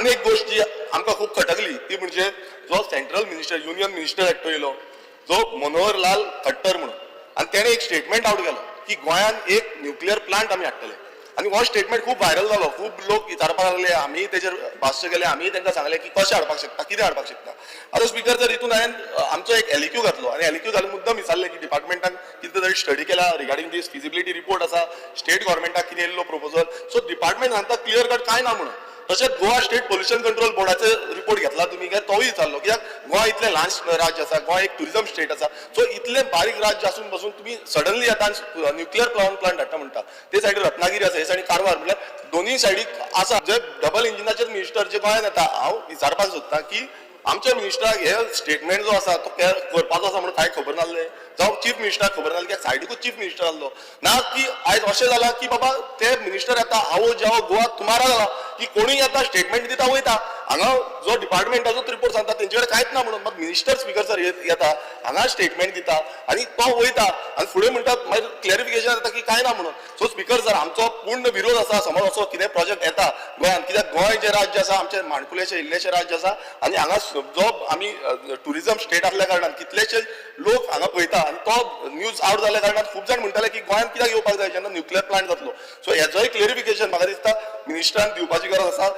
आनी एक गोष्ट जी आमकां खूब खटकली ती म्हणजे जो सेंट्रल मिनिस्टर युनियन मिनिस्टर एकटो येयलो जो मनोहर लाल खट्टर म्हणून आनी तेणे एक स्टेटमेंट आउट केलो की गोंयांत एक न्यूक्लियर प्लांट आमी हाडटले आनी हो स्टेटमेंट खूब व्हायरल जालो खूब लोक विचारपाक लागले आमी तेजेर भाश्य केले आमी तांकां सांगलें की कशें हाडपाक शकता कितें हाडपाक शकता आतां स्पिकर जर हितून हांवें आमचो एक एलिक्यू घातलो आनी एलिक्यू घालून मुद्दम विचारलें की डिपार्टमेंटान कितें तरी स्टडी केला रिगार्डिंग दीस फिजिबिलिटी रिपोर्ट आसा स्टेट गव्हर्मेंटाक कितें येयल्लो प्रपोजल सो डिपार्टमेंट सांगता क्लियर कट कांय ना म्हणून तशेंच गोवा स्टेट पोल्युशन कंट्रोल बोर्डाचे रिपोर्ट घेतला तुमी काय तोय विचारलो कित्याक गोवा इतलें ल्हान राज्य आसा गोवा एक टुरिझम स्टेट आसा सो इतलें बारीक राज्य आसून पासून तुमी सडनली आतां न्यूक्लियर प्लांट हाडटा म्हणटा ते सायडीन रत्नागिरी आसा हे सायडीन कारवार म्हळ्यार दोनूय सायडीक आसा जे डबल इंजिनाचेर मिनिस्टर जे गोंयांत येता हांव विचारपाक सोदतां की आमच्या मिनिस्टराक हे स्टेटमेंट जो आसा तो करपाचो आसा म्हणून कांय खबर नासलें जावं चीफ मिनिस्टराक खबर नासलें कित्याक सायडीकूच चीफ मिनिस्टर आसलो ना की आयज अशें जालां की बाबा ते मिनिस्टर येता आवो जावो गोवा तुमारा जाला की कोणूय येता स्टेटमेंट दिता वयता हांगा जो डिपार्टमेंटाचोच रिपोर्ट सांगता तेंचे कडेन कांयच ना म्हणून मग मिनिस्टर स्पिकर सर येता हांगा स्टेटमेंट दिता आनी तो वयता आनी फुडें म्हणटात मागीर क्लॅरिफिकेशन येता की कांय ना म्हणून सो स्पिकर सर आमचो पूर्ण विरोध आसा समज असो कितें प्रोजेक्ट येता गोंयांत कित्याक गोंय जे राज्य आसा आमचे माणकुलेशें इल्लेशें राज्य आसा आनी हांगा जो आमी टुरिझम स्टेट आसल्या कारणान कितलेशे लोक हांगा पळयता आनी तो न्यूज आवट जाल्ल्या कारणान खूब जाण म्हणटाले की गोंयांत कित्याक येवपाक जाय जेन्ना न्यूक्लियर प्लांट जातलो सो हेजोय क्लॅरिफिकेशन म्हाका दिसता मिनिस्टरान दिवपाची गरज आसा